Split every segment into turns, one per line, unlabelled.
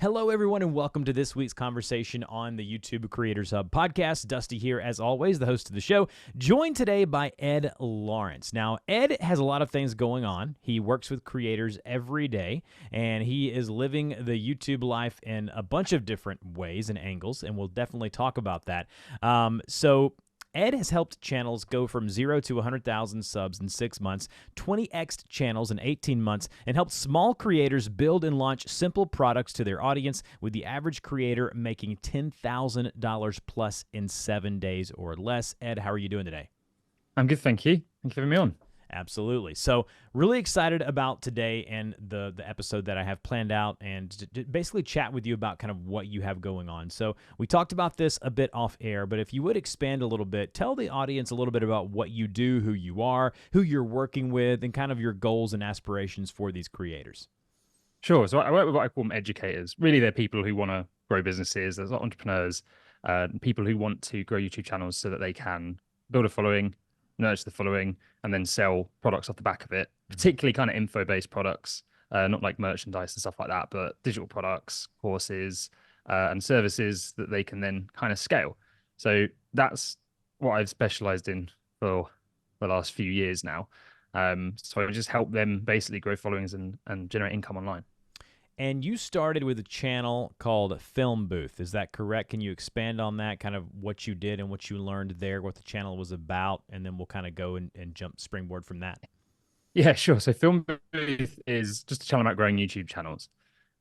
Hello, everyone, and welcome to this week's conversation on the YouTube Creators Hub podcast. Dusty here, as always, the host of the show, joined today by Ed Lawrence. Now, Ed has a lot of things going on. He works with creators every day, and he is living the YouTube life in a bunch of different ways and angles, and we'll definitely talk about that. Ed has helped channels go from 0 to 100,000 subs in 6 months, 20x'd channels in 18 months, and helped small creators build and launch simple products to their audience, with the average creator making $10,000 plus in 7 days or less. Ed, how are you doing today?
I'm good, thank you. Thank you for having me on.
Absolutely. So really excited about today and the episode that I have planned out, and to basically chat with you about kind of what you have going on. So we talked about this a bit off air, but if you would expand a little bit, tell the audience a little bit about what you do, who you are, who you're working with, and kind of your goals and aspirations for these creators.
Sure. So I work with what I call them educators. Really, they're people who want to grow businesses. There's entrepreneurs, people who want to grow YouTube channels so that they can build a following, nurture the following, and then sell products off the back of it, particularly kind of info-based products, not like merchandise and stuff like that, but digital products, courses, and services that they can then kind of scale. So that's what I've specialized in for the last few years now. So I just help them basically grow followings and generate income online.
And you started with a channel called Film Booth. Is that correct? Can you expand on that, kind of what you did and what you learned there, what the channel was about, and then we'll kind of go and jump springboard from that.
Yeah, sure. So Film Booth is just a channel about growing YouTube channels.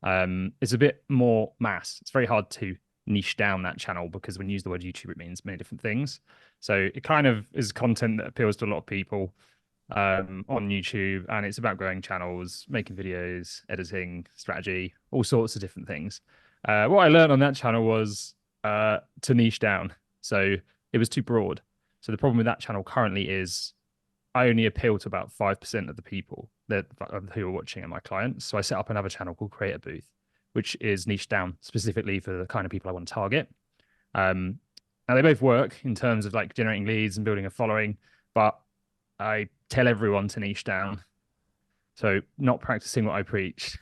It's a bit more mass. It's very hard to niche down that channel because when you use the word YouTube, it means many different things. So it kind of is content that appeals to a lot of people on YouTube, and it's about growing channels, making videos, editing, strategy, all sorts of different things. What I learned on that channel was to niche down. So it was too broad. So the problem with that channel currently is I only appeal to about 5% of the people who are watching and my clients. So I set up another channel called Creator Booth, which is niched down specifically for the kind of people I want to target. Now they both work in terms of like generating leads and building a following, but I tell everyone to niche down. So not practicing what I preach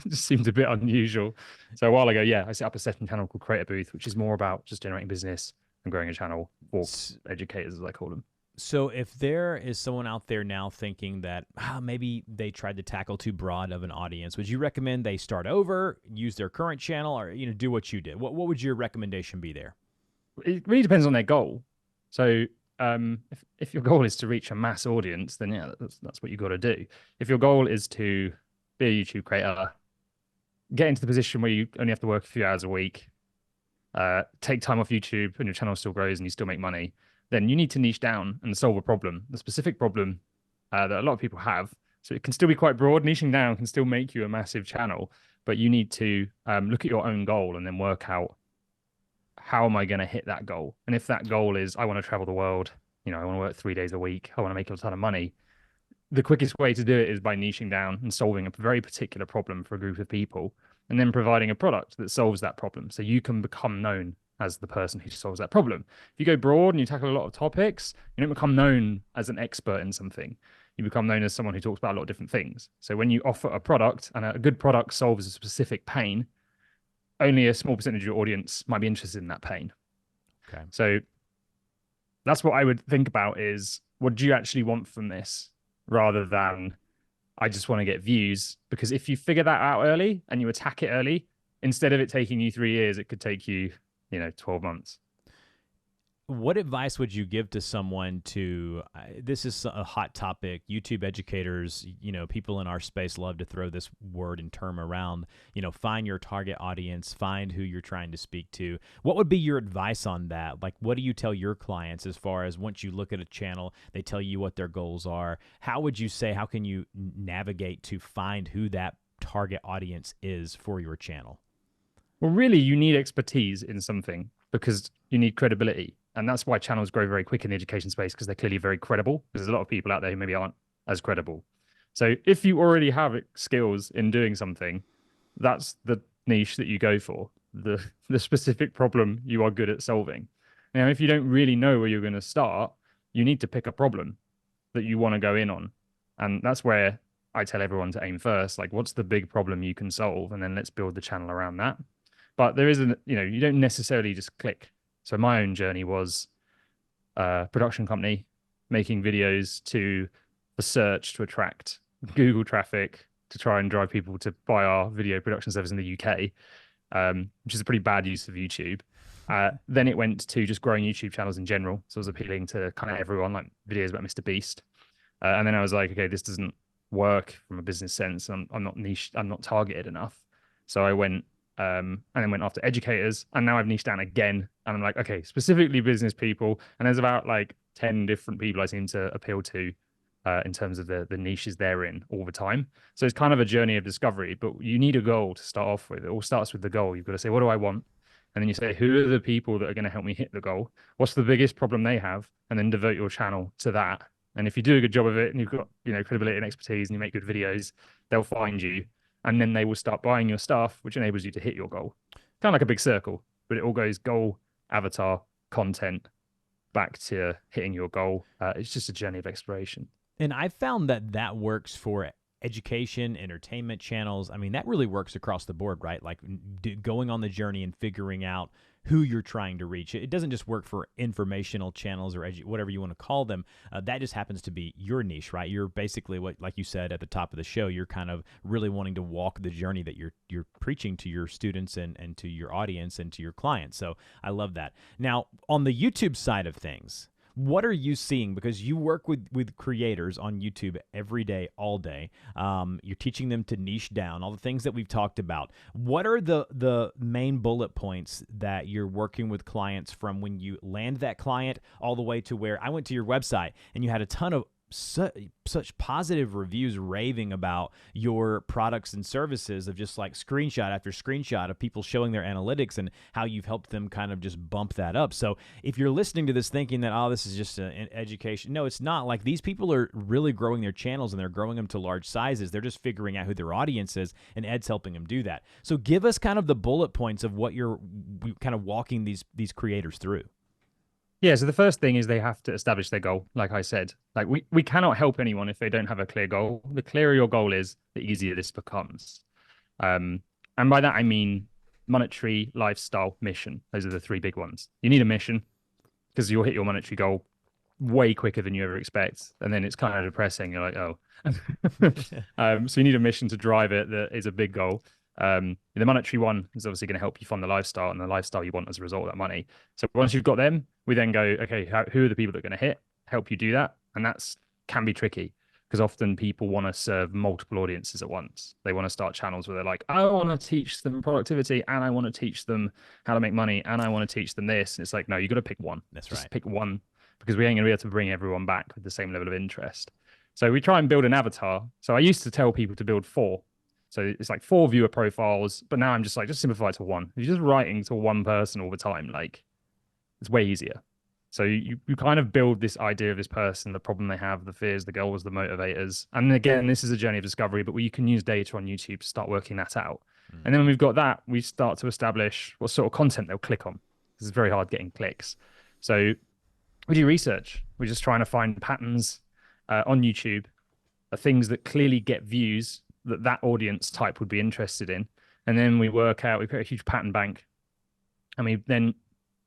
just seems a bit unusual. So a while ago, I set up a second channel called Creator Booth, which is more about just generating business and growing a channel for educators, as I call them.
So if there is someone out there now thinking that maybe they tried to tackle too broad of an audience, would you recommend they start over, use their current channel, or do what you did? What would your recommendation be there?
It really depends on their goal. So if your goal is to reach a mass audience, then that's what you got to do. If your goal is to be a YouTube creator, get into the position where you only have to work a few hours a week, take time off YouTube and your channel still grows and you still make money, then you need to niche down and solve a problem, the specific problem that a lot of people have. So it can still be quite broad. Niching down can still make you a massive channel, but you need to look at your own goal and then work out, how am I going to hit that goal? And if that goal is, I want to travel the world, I want to work 3 days a week, I want to make a ton of money, the quickest way to do it is by niching down and solving a very particular problem for a group of people, and then providing a product that solves that problem. So you can become known as the person who solves that problem. If you go broad and you tackle a lot of topics, you don't become known as an expert in something. You become known as someone who talks about a lot of different things. So when you offer a product and a good product solves a specific pain, only a small percentage of your audience might be interested in that pain.
Okay.
So that's what I would think about is, what do you actually want from this, rather than I just want to get views? Because if you figure that out early and you attack it early, instead of it taking you 3 years, it could take you, 12 months.
What advice would you give to someone to, this is a hot topic, YouTube educators, people in our space love to throw this word and term around, find your target audience, find who you're trying to speak to. What would be your advice on that? Like, what do you tell your clients as far as once you look at a channel, they tell you what their goals are? How would you say, how can you navigate to find who that target audience is for your channel?
Well, really, you need expertise in something because you need credibility. And that's why channels grow very quick in the education space, because they're clearly very credible. There's a lot of people out there who maybe aren't as credible. So if you already have skills in doing something, that's the niche that you go for, the specific problem you are good at solving. Now, if you don't really know where you're going to start, you need to pick a problem that you want to go in on. And that's where I tell everyone to aim first, like what's the big problem you can solve, and then let's build the channel around that. But there isn't, you don't necessarily just click. So my own journey was a production company making videos for search to attract Google traffic to try and drive people to buy our video production service in the UK, which is a pretty bad use of YouTube. Then it went to just growing YouTube channels in general. So it was appealing to kind of everyone, like videos about Mr. Beast. And then I was like, okay, this doesn't work from a business sense. I'm not niche, I'm not targeted enough. So I went and then went after educators, and now I've niched down again. And I'm like, okay, specifically business people. And there's about like 10 different people I seem to appeal to in terms of the niches they're in all the time. So it's kind of a journey of discovery, but you need a goal to start off with. It all starts with the goal. You've got to say, what do I want? And then you say, who are the people that are going to help me hit the goal? What's the biggest problem they have? And then devote your channel to that. And if you do a good job of it and you've got, credibility and expertise and you make good videos, they'll find you. And then they will start buying your stuff, which enables you to hit your goal. Kind of like a big circle, but it all goes goal, avatar, content, back to hitting your goal. It's just a journey of exploration.
And I found that works for education, entertainment channels. I mean, that really works across the board, right? Like going on the journey and figuring out who you're trying to reach. It doesn't just work for informational channels or whatever you want to call them. That just happens to be your niche, right? You're basically like you said at the top of the show, you're kind of really wanting to walk the journey that you're preaching to your students and to your audience and to your clients. So I love that. Now, on the YouTube side of things, what are you seeing? Because you work with creators on YouTube every day, all day. You're teaching them to niche down, all the things that we've talked about. What are the main bullet points that you're working with clients from when you land that client all the way to where I went to your website and you had a ton of such positive reviews raving about your products and services, of just like screenshot after screenshot of people showing their analytics and how you've helped them kind of just bump that up. So if you're listening to this thinking that, oh, this is just an education, no, it's not. Like, these people are really growing their channels and they're growing them to large sizes. They're just figuring out who their audience is, and Ed's helping them do that. So give us kind of the bullet points of what you're kind of walking these creators through.
Yeah, so the first thing is they have to establish their goal. Like I said, like we cannot help anyone if they don't have a clear goal. The clearer your goal is, the easier this becomes. And by that, I mean monetary, lifestyle, mission. Those are the three big ones. You need a mission because you'll hit your monetary goal way quicker than you ever expect. And then it's kind of depressing. You're like, oh. So you need a mission to drive it that is a big goal. The monetary one is obviously going to help you fund the lifestyle and the lifestyle you want as a result of that money. So once you've got them, we then go, okay, who are the people that are going to help you do that? And can be tricky because often people want to serve multiple audiences at once. They want to start channels where they're like, I want to teach them productivity and I want to teach them how to make money and I want to teach them this. And it's like, no, you got to pick one.
That's
Just
right.
pick one, because we ain't going to be able to bring everyone back with the same level of interest. So we try and build an avatar. So I used to tell people to build 4. So it's like 4 viewer profiles, but now I'm just like, just simplify it to 1. If you're just writing to one person all the time, like, it's way easier. So you kind of build this idea of this person, the problem they have, the fears, the goals, the motivators. And again, this is a journey of discovery, but you can use data on YouTube to start working that out. And then when we've got that, we start to establish what sort of content they'll click on. This is very hard getting clicks. So we do research. We're just trying to find patterns on YouTube, things that clearly get views that audience type would be interested in. And then we create a huge pattern bank, and we then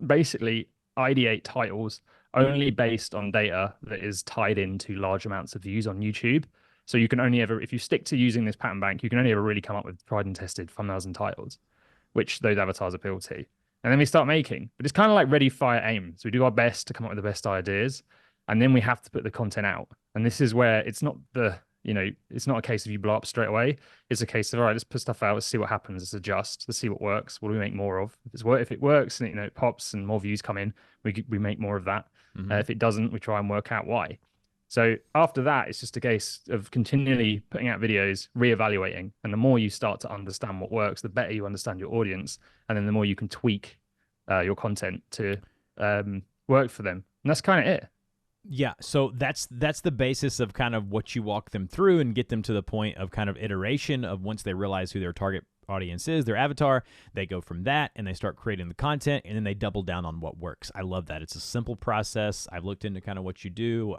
basically ideate titles only based on data that is tied into large amounts of views on YouTube. So you can only ever, if you stick to using this pattern bank, you can only ever really come up with tried and tested thumbnails and titles, which those avatars appeal to. And then we start making, but it's kind of like ready, fire, aim. So we do our best to come up with the best ideas, and then we have to put the content out. And this is where it's not it's not a case of you blow up straight away. It's a case of, all right, let's put stuff out, let's see what happens, let's adjust, let's see what works, what do we make more of? If it works and it pops and more views come in, we make more of that. If it doesn't, we try and work out why. So after that, it's just a case of continually putting out videos, reevaluating. And the more you start to understand what works, the better you understand your audience. And then the more you can tweak your content to work for them. And that's kind of it.
Yeah, so that's the basis of kind of what you walk them through and get them to the point of kind of iteration of once they realize who their target audience is, their avatar. They go from that and they start creating the content, and then they double down on what works. I love that. It's a simple process. I've looked into kind of what you do.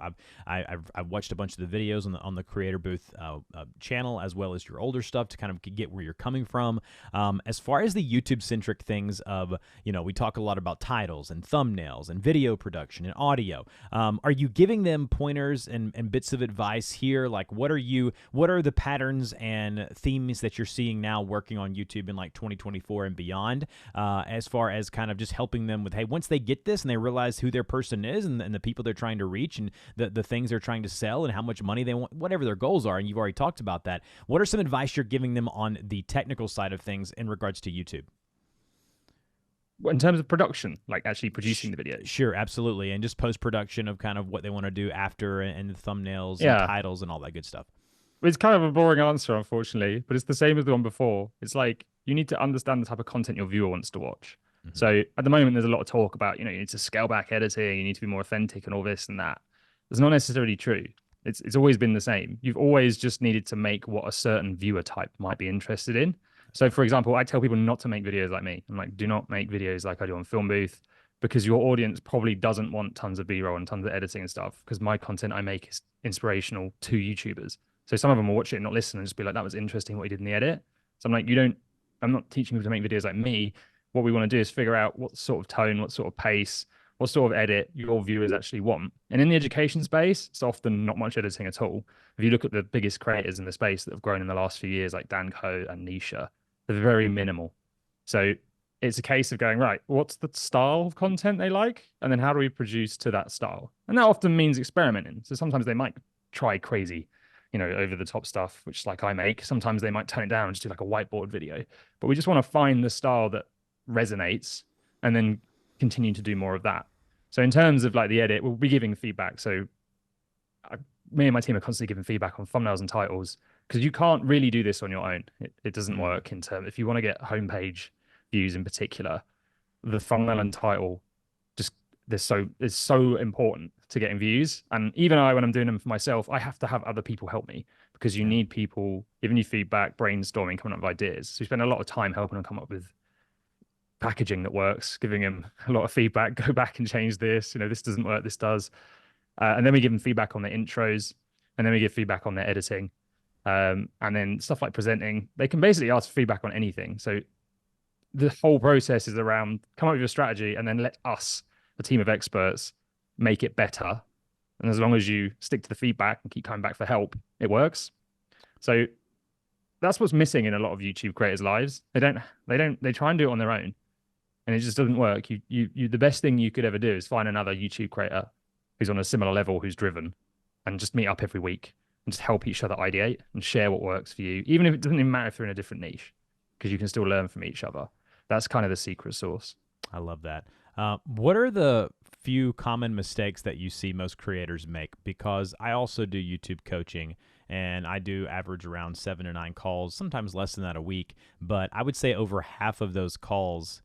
I've watched a bunch of the videos on the Creator Booth channel, as well as your older stuff, to kind of get where you're coming from. As far as the YouTube centric things of, we talk a lot about titles and thumbnails and video production and audio. Are you giving them pointers and bits of advice here? Like, what are the patterns and themes that you're seeing now working on YouTube in like 2024 and beyond, as far as kind of just helping them with, hey, once they get this and they realize who their person is and the people they're trying to reach and the things they're trying to sell and how much money they want, whatever their goals are, and you've already talked about that, what are some advice you're giving them on the technical side of things in regards to YouTube?
In terms of production, like actually producing the videos.
Sure, absolutely. And just post-production of kind of what they want to do after, and the thumbnails and titles and all that good stuff.
It's kind of a boring answer, unfortunately, but it's the same as the one before. It's like, you need to understand the type of content your viewer wants to watch. Mm-hmm. So at the moment, there's a lot of talk about, you need to scale back editing, you need to be more authentic and all this and that. It's not necessarily true. It's always been the same. You've always just needed to make what a certain viewer type might be interested in. So, for example, I tell people not to make videos like me. I'm like, do not make videos like I do on Film Booth, because your audience probably doesn't want tons of B-roll and tons of editing and stuff, because my content I make is inspirational to YouTubers. So some of them will watch it and not listen and just be like, that was interesting what he did in the edit. So I'm like, I'm not teaching people to make videos like me. What we want to do is figure out what sort of tone, what sort of pace, what sort of edit your viewers actually want. And in the education space, it's often not much editing at all. If you look at the biggest creators in the space that have grown in the last few years, like Dan Coe and Nisha, they're very minimal. So it's a case of going, right, what's the style of content they like? And then how do we produce to that style? And that often means experimenting. So sometimes they might try crazy, over the top stuff, which like I make. Sometimes they might tone it down and just do like a whiteboard video. But we just want to find the style that resonates and then continue to do more of that. So in terms of like the edit, we'll be giving feedback. So me and my team are constantly giving feedback on thumbnails and titles, because you can't really do this on your own. It doesn't work in terms, if you want to get homepage views in particular, the thumbnail and title it's so important to getting views. And even when I'm doing them for myself, I have to have other people help me, because you need people giving you feedback, brainstorming, coming up with ideas. So we spend a lot of time helping them come up with packaging that works, giving them a lot of feedback, go back and change this, this doesn't work, this does. And then we give them feedback on their intros, and then we give feedback on their editing. And then stuff like presenting, they can basically ask feedback on anything. So the whole process is around come up with your strategy and then let us, a team of experts, make it better. And as long as you stick to the feedback and keep coming back for help, it works. So that's what's missing in a lot of YouTube creators' lives. They try and do it on their own, and it just doesn't work. The best thing you could ever do is find another YouTube creator who's on a similar level, who's driven, and just meet up every week and just help each other ideate and share what works for you, even if it doesn't even matter if they're in a different niche, because you can still learn from each other. That's kind of the secret sauce.
I love that. What are the few common mistakes that you see most creators make? Because I also do YouTube coaching, and I do average around 7 to 9 calls, sometimes less than that a week. But I would say over half of those calls,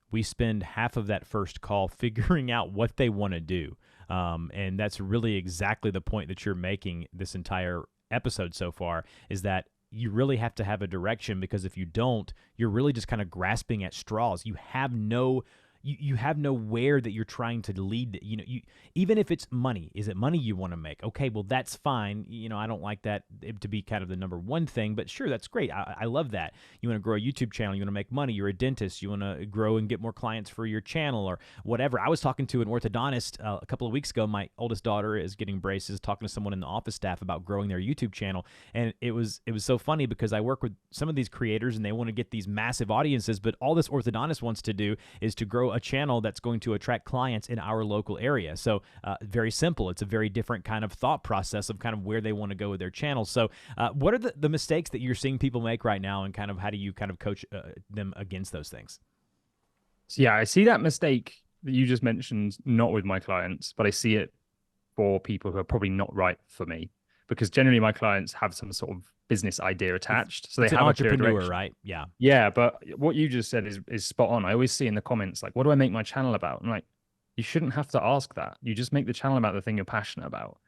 we spend half of that first call figuring out what they want to do. And that's really exactly the point that you're making this entire episode so far, is that you really have to have a direction, because if you don't, you're really just kind of grasping at straws. You have no nowhere that you're trying to lead. Even if it's money, is it money you want to make? Okay, well, that's fine. I don't like that to be kind of the number one thing, but sure, that's great. I love that. You want to grow a YouTube channel, you want to make money, you're a dentist, you want to grow and get more clients for your channel or whatever. I was talking to an orthodontist a couple of weeks ago. My oldest daughter is getting braces, talking to someone in the office staff about growing their YouTube channel. And it was so funny, because I work with some of these creators and they want to get these massive audiences, but all this orthodontist wants to do is to grow a channel that's going to attract clients in our local area. So very simple. It's a very different kind of thought process of kind of where they want to go with their channel. So what are the mistakes that you're seeing people make right now, and kind of how do you kind of coach them against those things?
So yeah, I see that mistake that you just mentioned, not with my clients, but I see it for people who are probably not right for me, because generally my clients have some sort of business idea attached. So they have
an entrepreneur, right? Yeah.
Yeah. But what you just said is spot on. I always see in the comments, like, what do I make my channel about? I'm like, you shouldn't have to ask that. You just make the channel about the thing you're passionate about.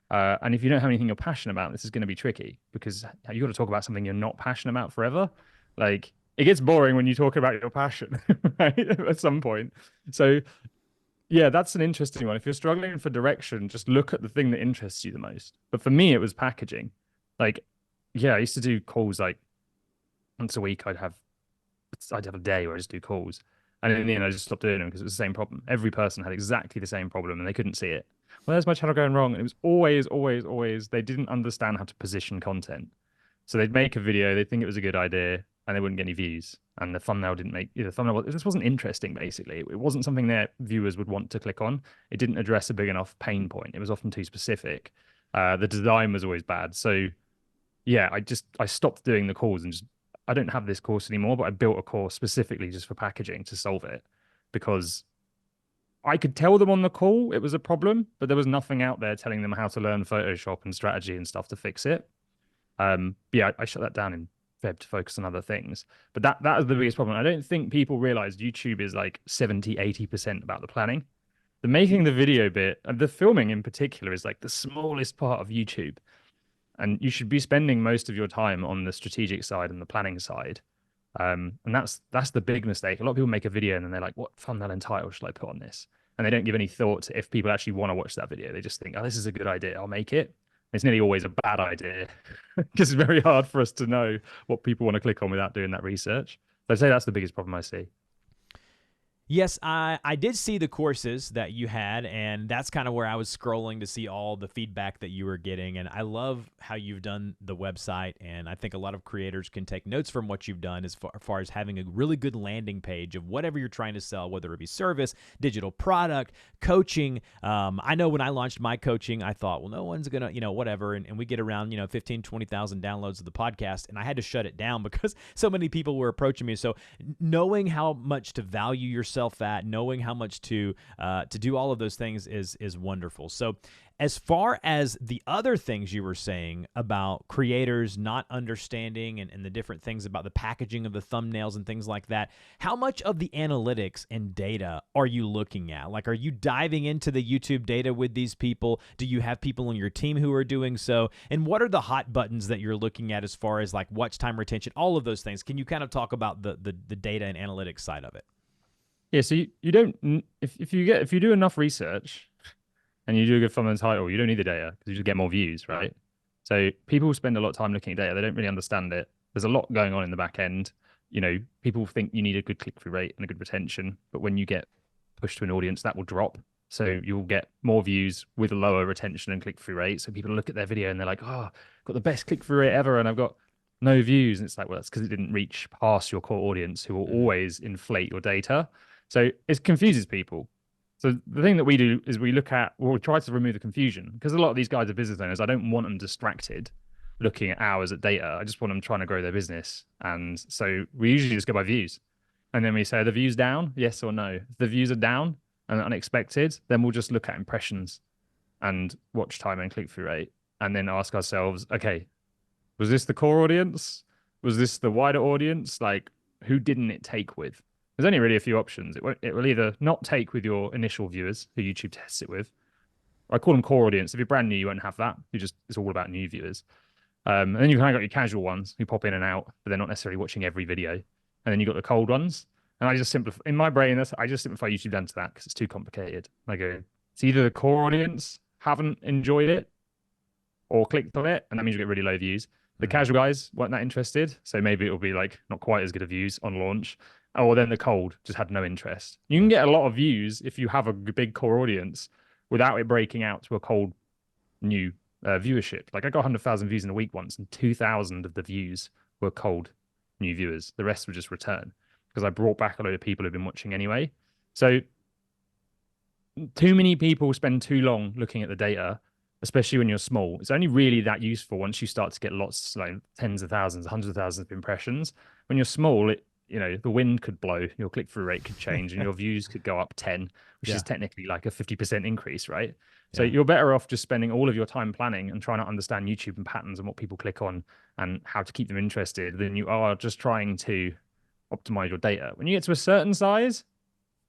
And if you don't have anything you're passionate about, this is going to be tricky, because you got to talk about something you're not passionate about forever. Like it gets boring when you talk about your passion, right? At some point. So yeah, that's an interesting one. If you're struggling for direction, just look at the thing that interests you the most. But for me, it was packaging. Like, yeah, I used to do calls like once a week. I'd have a day where I just do calls. And in the end, I just stopped doing them because it was the same problem. Every person had exactly the same problem and they couldn't see it. Well, there's my channel going wrong. And it was always, always, always, they didn't understand how to position content. So they'd make a video, they'd think it was a good idea, and they wouldn't get any views. And the thumbnail didn't make, the thumbnail, this wasn't interesting, basically. It wasn't something their viewers would want to click on. It didn't address a big enough pain point. It was often too specific. The design was always bad. So yeah, I stopped doing the calls and just I don't have this course anymore, but I built a course specifically just for packaging to solve it because I could tell them on the call it was a problem, but there was nothing out there telling them how to learn Photoshop and strategy and stuff to fix it. Yeah, I shut that down in Feb to focus on other things. But that is the biggest problem. I don't think people realize YouTube is like 70-80% about the planning. The making the video bit, and the filming in particular, is like the smallest part of YouTube. And you should be spending most of your time on the strategic side and the planning side. And that's the big mistake. A lot of people make a video and then they're like, what thumbnail and title should I put on this? And they don't give any thought to if people actually want to watch that video. They just think, oh, this is a good idea. I'll make it. It's nearly always a bad idea because it's very hard for us to know what people want to click on without doing that research. So I'd say that's the biggest problem I see.
Yes, I did see the courses that you had, and that's kind of where I was scrolling to see all the feedback that you were getting. And I love how you've done the website, and I think a lot of creators can take notes from what you've done as far as having a really good landing page of whatever you're trying to sell, whether it be service, digital product, coaching. I know when I launched my coaching, I thought, well, no one's going to, whatever. And we get around, 15, 20,000 downloads of the podcast, and I had to shut it down because so many people were approaching me. So knowing how much to value yourself at, knowing how much to do all of those things is wonderful. So as far as the other things you were saying about creators not understanding and the different things about the packaging of the thumbnails and things like that, how much of the analytics and data are you looking at? Like, are you diving into the YouTube data with these people? Do you have people on your team who are doing so? And what are the hot buttons that you're looking at as far as like watch time retention, all of those things? Can you kind of talk about the data and analytics side of it?
Yeah, so you don't if you do enough research and you do a good thumbnail title, you don't need the data because you just get more views, right? So people spend a lot of time looking at data. They don't really understand it. There's a lot going on in the back end. People think you need a good click-through rate and a good retention, but when you get pushed to an audience, that will drop. So you'll get more views with a lower retention and click-through rate. So people look at their video and they're like, oh, I've got the best click-through rate ever, and I've got no views. And it's like, well, that's because it didn't reach past your core audience who will always inflate your data. So it confuses people. So the thing that we do is we try to remove the confusion because a lot of these guys are business owners. I don't want them distracted looking at hours at data. I just want them trying to grow their business. And so we usually just go by views. And then we say, are the views down? Yes or no? If the views are down and unexpected, then we'll just look at impressions and watch time and click-through rate. And then ask ourselves, okay, was this the core audience? Was this the wider audience? Like, who didn't it take with? There's only really a few options. It will either not take with your initial viewers who YouTube tests it with. I call them core audience. If you're brand new, you won't have that. It's all about new viewers. And then you've kind of got your casual ones who pop in and out, but they're not necessarily watching every video. And then you've got the cold ones. And I just simplify in my brain. I just simplify YouTube down to that because it's too complicated. I go, it's either the core audience haven't enjoyed it or clicked on it, and that means you get really low views. The casual guys weren't that interested, so maybe it'll be like not quite as good of views on launch. Or then the cold just had no interest. You can get a lot of views if you have a big core audience without it breaking out to a cold new viewership. Like I got 100,000 views in a week once, and 2,000 of the views were cold new viewers. The rest were just return because I brought back a load of people who've been watching anyway. So too many people spend too long looking at the data, especially when you're small. It's only really that useful once you start to get lots, like tens of thousands, hundreds of thousands of impressions. When you're small, the wind could blow, your click-through rate could change, and your views could go up 10, which is technically like a 50% increase, right? So you're better off just spending all of your time planning and trying to understand YouTube and patterns and what people click on and how to keep them interested than you are just trying to optimize your data. When you get to a certain size,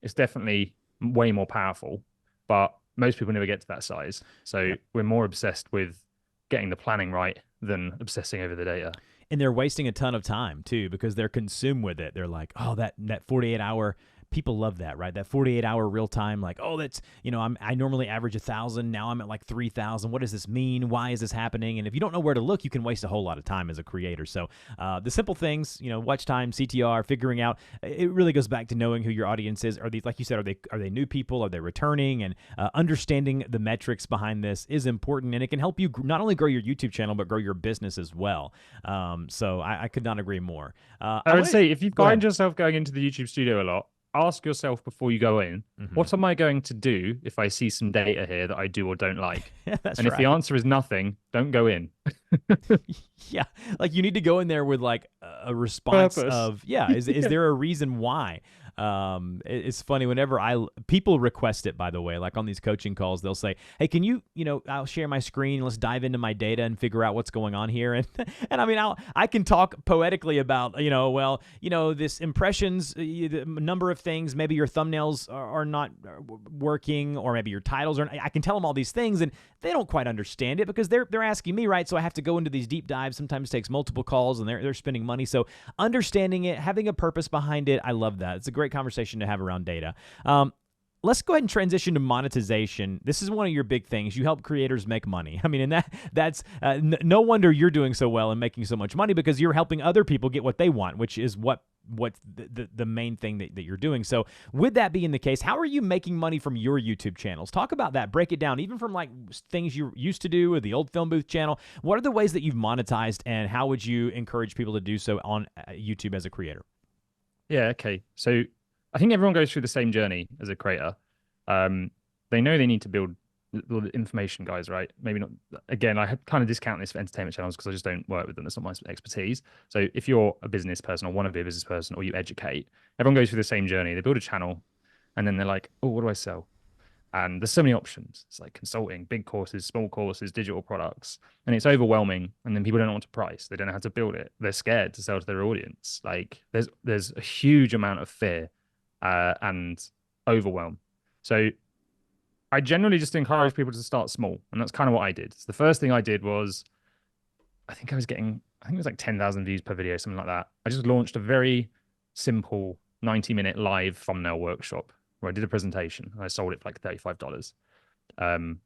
it's definitely way more powerful, but most people never get to that size. So we're more obsessed with getting the planning right than obsessing over the data.
And they're wasting a ton of time too because they're consumed with it. They're like, oh, that 48-hour. People love that, right? That 48-hour real time, like, oh, that's, I normally average 1,000. Now I'm at like 3,000. What does this mean? Why is this happening? And if you don't know where to look, you can waste a whole lot of time as a creator. So the simple things, watch time, CTR, figuring out, it really goes back to knowing who your audience is. Are these, like you said, are they new people? Are they returning? And understanding the metrics behind this is important, and it can help you not only grow your YouTube channel, but grow your business as well. So I could not agree more.
I would say if you find yourself going into the YouTube studio a lot, ask yourself before you go in, what am I going to do if I see some data here that I do or don't like?
That's
and if the answer is nothing, don't go in.
Yeah, like you need to go in there with like a response
Purpose.
of, is there a reason why? It's funny whenever people request it, by the way, like on these coaching calls, they'll say, hey, can you, I'll share my screen. Let's dive into my data and figure out what's going on here. And I mean, I can talk poetically about, this impressions, the number of things, maybe your thumbnails are not working, or maybe your titles are, I can tell them all these things and they don't quite understand it because they're asking me, right? So I have to go into these deep dives. Sometimes it takes multiple calls and they're spending money. So understanding it, having a purpose behind it, I love that. It's a great conversation to have around data. Let's go ahead and transition to monetization. This is one of your big things. You help creators make money. I mean, and that's no wonder you're doing so well and making so much money, because you're helping other people get what they want, which is what the main thing that you're doing. So with that being the case, how are you making money from your YouTube channels? Talk about that. Break it down, even from like things you used to do with the old Film Booth channel. What are the ways that you've monetized, and how would you encourage people to do so on YouTube as a creator?
Yeah, okay. So I think everyone goes through the same journey as a creator. They know they need to build the information guys, right? Maybe not. Again, I kind of discount this for entertainment channels because I just don't work with them. That's not my expertise. So if you're a business person or want to be a business person, or you educate, everyone goes through the same journey. They build a channel and then they're like, oh, what do I sell? And there's so many options. It's like consulting, big courses, small courses, digital products, and it's overwhelming. And then people don't know what to price. They don't know how to build it. They're scared to sell to their audience. Like there's a huge amount of fear and overwhelm. So I generally just encourage people to start small, and that's kind of what I did. So the first thing I did was, I think it was like 10,000 views per video, something like that. I just launched a very simple 90-minute live thumbnail workshop where I did a presentation. I sold it for like $35. And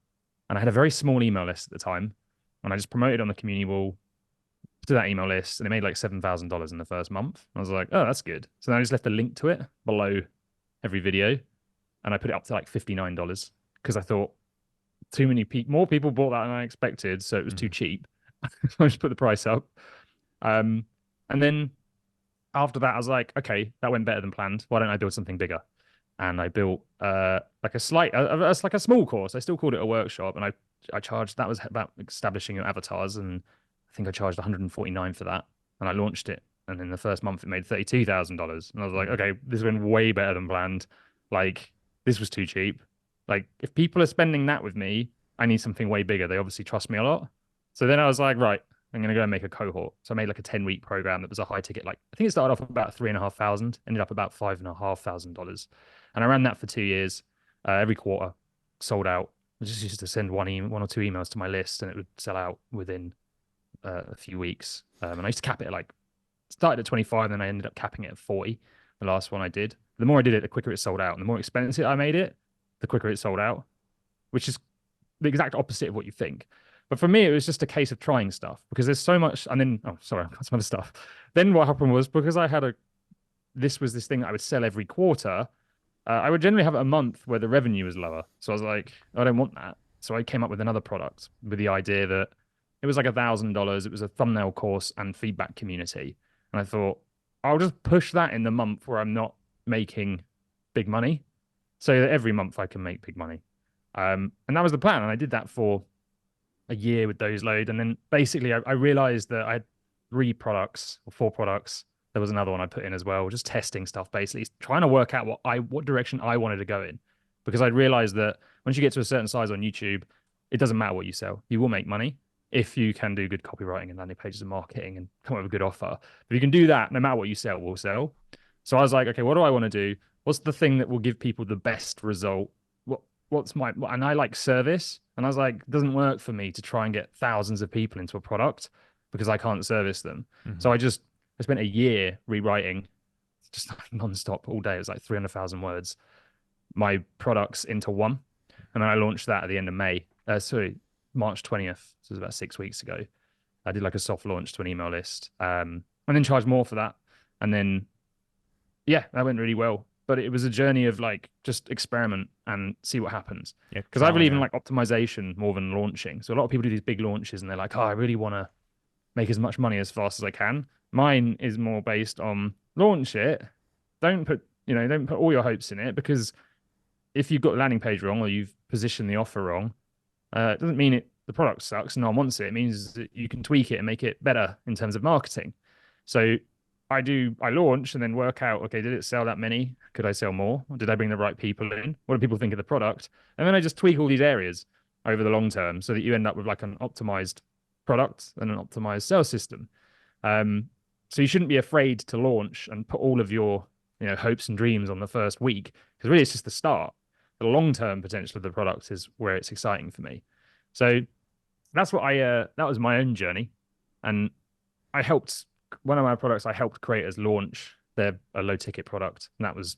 I had a very small email list at the time, and I just promoted on the community wall to that email list, and it made like $7,000 in the first month. I was like, oh, that's good. So then I just left a link to it below every video, and I put it up to like $59 because I thought more people bought that than I expected, so it was too cheap. So I just put the price up. And then after that, I was like, okay, that went better than planned. Why don't I build something bigger? And I built like a small course. I still called it a workshop, and I charged, that was about establishing your avatars, and I think I charged $149 for that, and I launched it. And in the first month, it made $32,000, and I was like, okay, this went way better than planned. Like, this was too cheap. Like, if people are spending that with me, I need something way bigger. They obviously trust me a lot. So then I was like, right, I'm going to go and make a cohort. So I made like a 10-week program that was a high ticket. Like, I think it started off about $3,500, ended up about $5,500. And I ran that for 2 years. Every quarter, sold out. I just used to send one or two emails to my list, and it would sell out within a few weeks. And I used to cap it at like, started at 25, and then I ended up capping it at 40. The last one I did. The more I did it, the quicker it sold out. And the more expensive I made it, the quicker it sold out, which is the exact opposite of what you think. But for me, it was just a case of trying stuff, because there's so much. And then, oh, sorry, I've got some other stuff. Then what happened was, because I had this thing that I would sell every quarter, I would generally have a month where the revenue was lower. So I was like, I don't want that. So I came up with another product with the idea that it was like $1,000. It was a thumbnail course and feedback community. And I thought, I'll just push that in the month where I'm not making big money, so that every month I can make big money. And that was the plan. And I did that for a year with those load. And then basically I realized that I had 3 products or 4 products. There was another one I put in as well, just testing stuff, basically trying to work out what direction I wanted to go in. Because I'd realized that once you get to a certain size on YouTube, it doesn't matter what you sell. You will make money if you can do good copywriting and landing pages and marketing and come up with a good offer. If you can do that, no matter what you sell, will sell. So I was like, okay, what do I want to do? What's the thing that will give people the best result? And I like service. And I was like, it doesn't work for me to try and get thousands of people into a product. because I can't service them.
Mhm.
So I spent a year rewriting just like non-stop all day. It was like 300,000 words, my products into one. And then I launched that at the end of May. Sorry, March 20th. So it was about 6 weeks ago. I did like a soft launch to an email list, and then charged more for that. And then, yeah, that went really well. But it was a journey of like just experiment and see what happens.
Yeah,
Because I
trial and
believe in
error.
like optimization more than launching. So a lot of people do these big launches and they're like, oh, I really want to make as much money as fast as I can. Mine is more based on launch it. Don't put all your hopes in it, because if you've got the landing page wrong or you've positioned the offer wrong, it doesn't mean the product sucks and no one wants it. It means that you can tweak it and make it better in terms of marketing. So I launch and then work out, okay, did it sell that many? Could I sell more? Did I bring the right people in? What do people think of the product? And then I just tweak all these areas over the long term so that you end up with like an optimized product and an optimized sales system. So you shouldn't be afraid to launch and put all of your hopes and dreams on the first week, because really it's just the start. The long-term potential of the product is where it's exciting for me. So that's what that was my own journey. And I helped one of my products I helped creators launch a low ticket product. And that was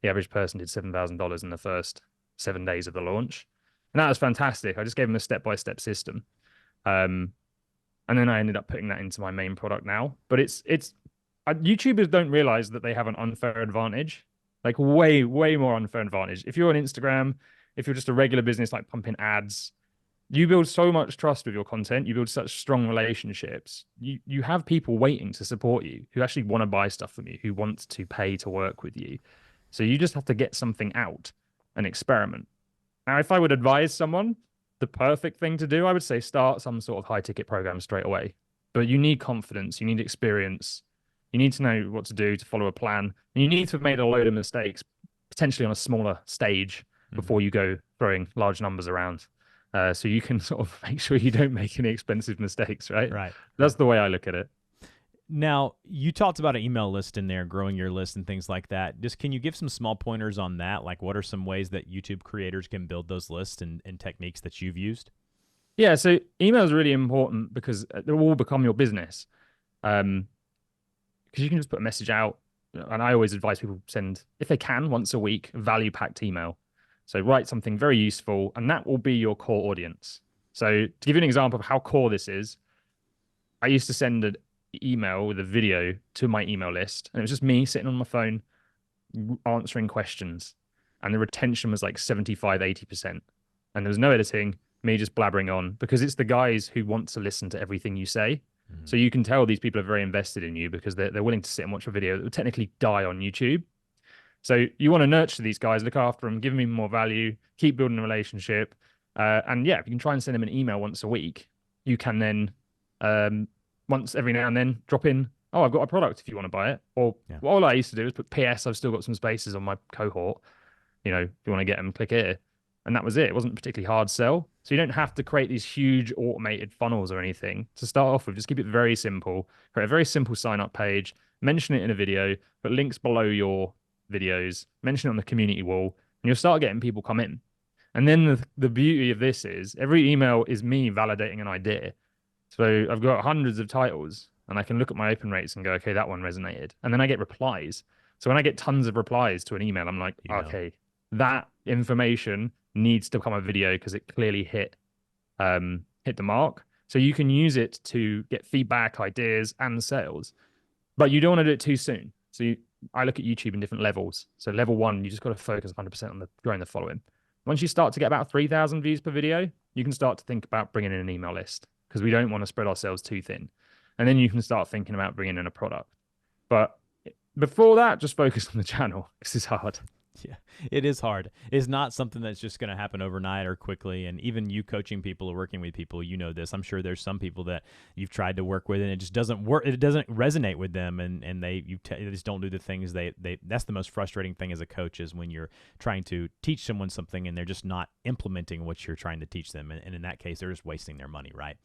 the average person did $7,000 in the first 7 days of the launch. And that was fantastic. I just gave them a step-by-step system. And then I ended up putting that into my main product now. But YouTubers don't realize that they have an unfair advantage, like way, way more unfair advantage. If you're on Instagram, if you're just a regular business like pumping ads, you build so much trust with your content. You build such strong relationships. You have people waiting to support you, who actually want to buy stuff from you, who want to pay to work with you. So you just have to get something out and experiment. Now, if I would advise someone, the perfect thing to do, I would say start some sort of high ticket program straight away. But you need confidence, you need experience, you need to know what to do to follow a plan, and you need to have made a load of mistakes, potentially on a smaller stage, before you go throwing large numbers around. So you can sort of make sure you don't make any expensive mistakes, right?
Right.
That's the way I look at it.
Now, you talked about an email list in there, growing your list and things like that. Just can you give some small pointers on that? Like, what are some ways that YouTube creators can build those lists and techniques that you've used?
Yeah, so email is really important because they will all become your business. Because you can just put a message out. And I always advise people send, if they can, once a week, value-packed email. So write something very useful, and that will be your core audience. So to give you an example of how core this is, I used to send an email with a video to my email list, and it was just me sitting on my phone answering questions. And the retention was like 75, 80%. And there was no editing, me just blabbering on, because it's the guys who want to listen to everything you say. So you can tell these people are very invested in you because they're willing to sit and watch a video that would technically die on YouTube. So you want to nurture these guys, look after them, give them more value, keep building a relationship. And yeah, if you can try and send them an email once a week, you can then once every now and then drop in, oh, I've got a product if you want to buy it. Or all I used to do is put PS, I've still got some spaces on my cohort. If you want to get them, click here. And that was it. It wasn't a particularly hard sell. So you don't have to create these huge automated funnels or anything to start off with. Just keep it very simple. Create a very simple sign up page, mention it in a video, put links below your videos, mention it on the community wall, and you'll start getting people come in. And then the beauty of this is every email is me validating an idea. So I've got hundreds of titles and I can look at my open rates and go, okay, that one resonated. And then I get replies. So when I get tons of replies to an email, I'm like, okay, that information needs to become a video because it clearly hit the mark. So you can use it to get feedback, ideas, and sales. But you don't want to do it too soon. So I look at YouTube in different levels. So level 1, you just got to focus 100% on growing the following. Once you start to get about 3,000 views per video, you can start to think about bringing in an email list because we don't want to spread ourselves too thin. And then you can start thinking about bringing in a product. But before that, just focus on the channel because it's hard.
Yeah, it is hard. It's not something that's just going to happen overnight or quickly. And even you coaching people or working with people, you know this. I'm sure there's some people that you've tried to work with and it just doesn't work. It doesn't resonate with them, and they just don't do the things they. That's the most frustrating thing as a coach is when you're trying to teach someone something and they're just not implementing what you're trying to teach them. And in that case, they're just wasting their money, right?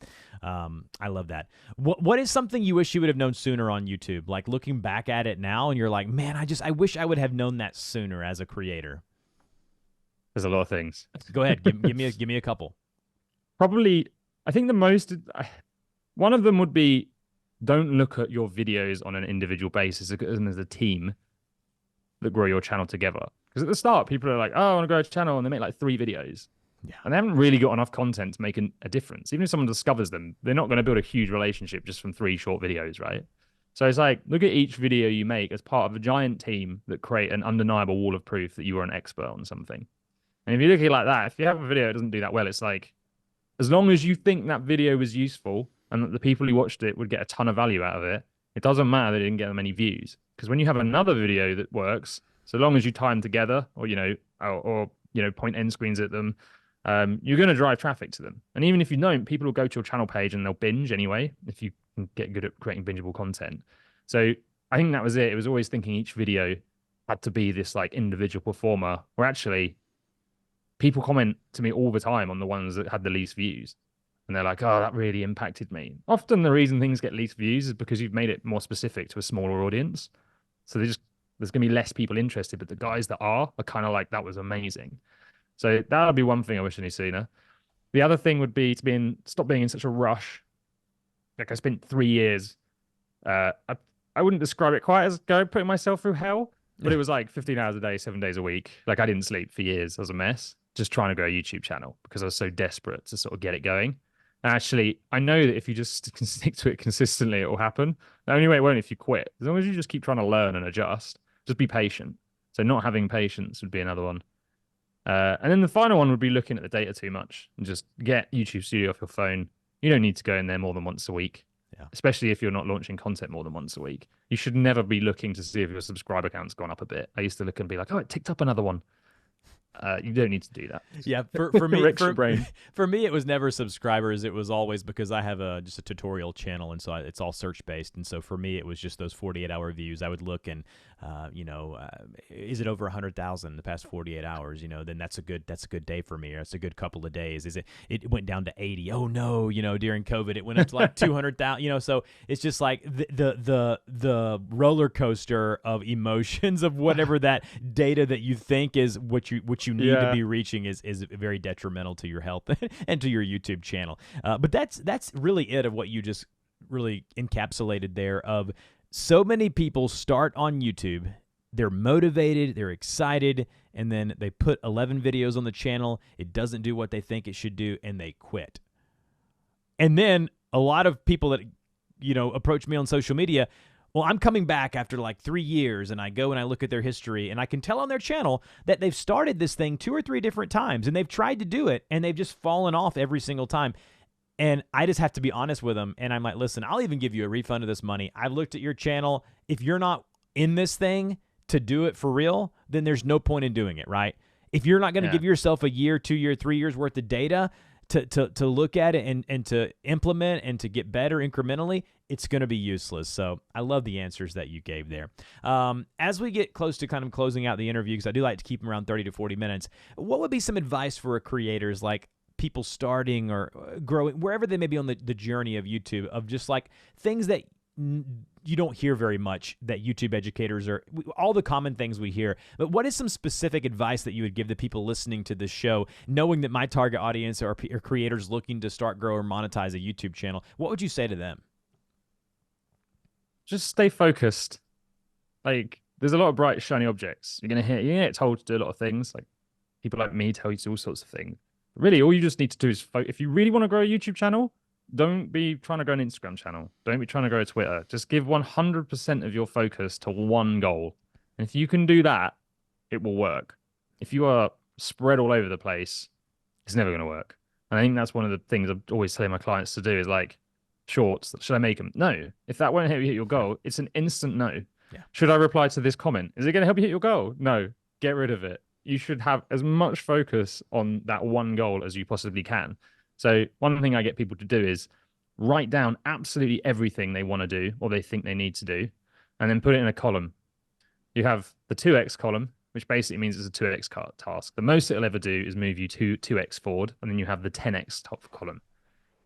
I love that. What is something you wish you would have known sooner on YouTube? Like looking back at it now, and you're like, man, I wish I would have known that sooner as a creator.
There's a lot of things.
Go ahead. Give me a couple.
Probably, I think the most One of them would be don't look at your videos on an individual basis as a team that grow your channel together. Because at the start, people are like, oh, I want to grow a channel, and they make like 3 videos.
Yeah.
And they haven't really got enough content to make a difference. Even if someone discovers them, they're not going to build a huge relationship just from 3 short videos, right? So it's like, look at each video you make as part of a giant team that create an undeniable wall of proof that you are an expert on something. And if you look at it like that, if you have a video that doesn't do that well, it's like, as long as you think that video was useful and that the people who watched it would get a ton of value out of it, it doesn't matter that it didn't get many views. Because when you have another video that works, so long as you tie them together, or point end screens at them, you're going to drive traffic to them. And even if you don't, people will go to your channel page and they'll binge anyway if you can get good at creating bingeable content. So I think that was it. It was always thinking each video had to be this like individual performer, where actually people comment to me all the time on the ones that had the least views. And they're like, oh, that really impacted me. Often the reason things get least views is because you've made it more specific to a smaller audience. So there's going to be less people interested, but the guys that are kind of like, that was amazing. So that would be one thing I wish I knew sooner. The other thing would be to stop being in such a rush. Like I spent 3 years. I wouldn't describe it quite as putting myself through hell, but it was like 15 hours a day, 7 days a week. Like I didn't sleep for years. I was a mess, just trying to grow a YouTube channel because I was so desperate to sort of get it going. And actually, I know that if you just can stick to it consistently, it will happen. The only way it won't if you quit. As long as you just keep trying to learn and adjust, just be patient. So not having patience would be another one. And then the final one would be looking at the data too much and just get YouTube Studio off your phone. You don't need to go in there more than once a week, especially if you're not launching content more than once a week. You should never be looking to see if your subscriber count's gone up a bit. I used to look and be like, oh, it ticked up another one. You don't need to do that.
Yeah, for me, for me, it was never subscribers. It was always because I have just a tutorial channel, and so it's all search based. And so for me, it was just those 48-hour views. I would look and, is it over 100,000 the past 48 hours? Then that's a good day for me. Or it's a good couple of days. It went down to 80? Oh no, during COVID it went up to like 200,000. So it's just like the roller coaster of emotions of whatever that data that you think is what you need to be reaching is very detrimental to your health and to your YouTube channel. But that's really it of what you just really encapsulated there. Of so many people start on YouTube, they're motivated, they're excited, and then they put 11 videos on the channel. It doesn't do what they think it should do, and they quit. And then a lot of people that approach me on social media, well, I'm coming back after like 3 years, and I go and I look at their history, and I can tell on their channel that they've started this thing 2 or 3 different times, and they've tried to do it, and they've just fallen off every single time. And I just have to be honest with them, and I'm like, listen, I'll even give you a refund of this money. I've looked at your channel. If you're not in this thing to do it for real, then there's no point in doing it, right? If you're not going to give yourself a year, 2 year, 3 years worth of data to look at it and to implement and to get better incrementally, it's going to be useless. So I love the answers that you gave there. As we get close to kind of closing out the interview, because I do like to keep them around 30 to 40 minutes, what would be some advice for creators, like people starting or growing, wherever they may be on the journey of YouTube, of just like things that you don't hear very much that YouTube educators are, all the common things we hear, but what is some specific advice that you would give the people listening to this show, knowing that my target audience are creators looking to start, grow, or monetize a YouTube channel? What would you say to them?
Just stay focused. Like, there's a lot of bright, shiny objects. You're gonna get told to do a lot of things. Like, people like me tell you to do all sorts of things. Really, all you just need to do is, if you really want to grow a YouTube channel, don't be trying to grow an Instagram channel. Don't be trying to grow a Twitter. Just give 100% of your focus to one goal. And if you can do that, it will work. If you are spread all over the place, it's never going to work. And I think that's one of the things I'm always telling my clients to do is like, shorts, should I make them? No. If that won't help you hit your goal, it's an instant no.
Yeah.
Should I reply to this comment? Is it going to help you hit your goal? No. Get rid of it. You should have as much focus on that one goal as you possibly can. So one thing I get people to do is write down absolutely everything they want to do or they think they need to do, and then put it in a column. You have the 2x column, which basically means it's a 2x task. The most it'll ever do is move you 2x forward, and then you have the 10x top column.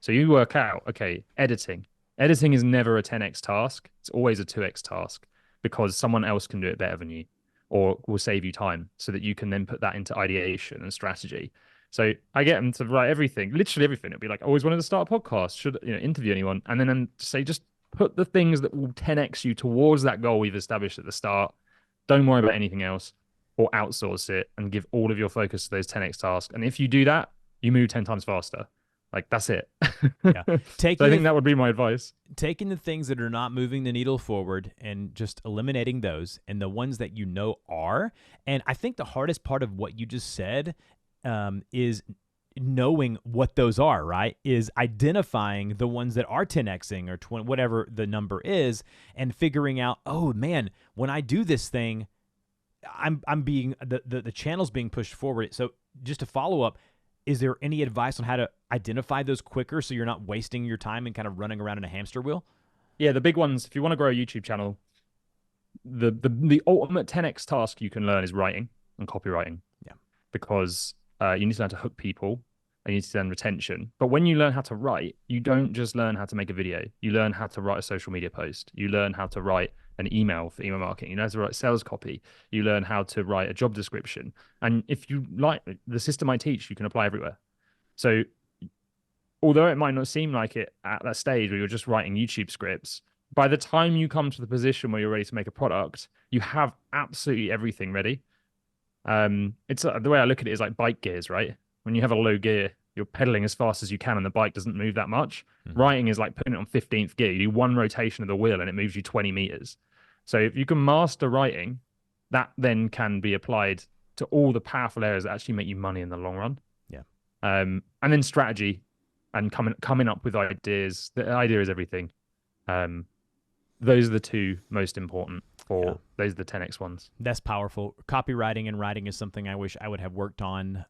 So you work out, okay, editing. Editing is never a 10x task. It's always a 2x task because someone else can do it better than you or will save you time so that you can then put that into ideation and strategy. So I get them to write everything, literally everything. It'll be like, I always wanted to start a podcast, should interview anyone, and then say just put the things that will 10x you towards that goal we've established at the start. Don't worry about anything else, or outsource it and give all of your focus to those 10x tasks. And if you do that, you move 10 times faster. Like, that's it.
Yeah.
So I think that would be my advice.
Taking the things that are not moving the needle forward and just eliminating those, and the ones that you know are. And I think the hardest part of what you just said is knowing what those are, right? Is identifying the ones that are 10xing or 20, whatever the number is, and figuring out, oh man, when I do this thing, I'm being the channel's being pushed forward. So just to follow up, is there any advice on how to identify those quicker so you're not wasting your time and kind of running around in a hamster wheel?
Yeah, the big ones, if you want to grow a YouTube channel, the ultimate 10x task you can learn is writing and copywriting.
Yeah.
Because you need to learn to hook people and you need to learn retention. But when you learn how to write, you don't just learn how to make a video. You learn how to write a social media post. You learn how to write an email for email marketing. You learn how to write sales copy. You learn how to write a job description. And if you like the system I teach, you can apply everywhere. So although it might not seem like it at that stage where you're just writing YouTube scripts, by the time you come to the position where you're ready to make a product, you have absolutely everything ready. It's the way I look at it is like bike gears, right? When you have a low gear, you're pedaling as fast as you can and the bike doesn't move that much. Mm-hmm. Writing is like putting it on 15th gear. You do one rotation of the wheel and it moves you 20 meters. So if you can master writing, that then can be applied to all the powerful areas that actually make you money in the long run.
Yeah.
And then strategy and coming up with ideas. The idea is everything. Those are the two most important for those are the 10x ones.
That's powerful. Copywriting and writing is something I wish I would have worked on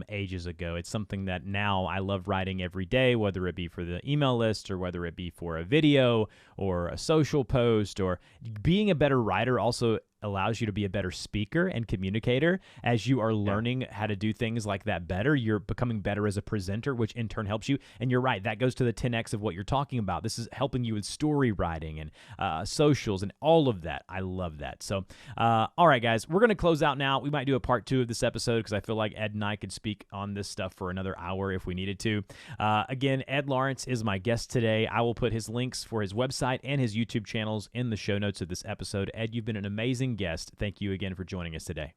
ages ago. It's something that now I love writing every day, whether it be for the email list or whether it be for a video or a social post. Or being a better writer also allows you to be a better speaker and communicator. As you are learning how to do things like that better, you're becoming better as a presenter, which in turn helps you. And you're right, that goes to the 10x of what you're talking about. This is helping you with story writing and socials and all of that. I love that. So, all right, guys, we're going to close out now. We might do a part 2 of this episode because I feel like Ed and I could speak on this stuff for another hour if we needed to. Again, Ed Lawrence is my guest today. I will put his links for his website and his YouTube channels in the show notes of this episode. Ed, you've been an amazing guest. Thank you again for joining us today.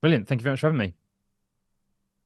Brilliant. Thank you very much for having me.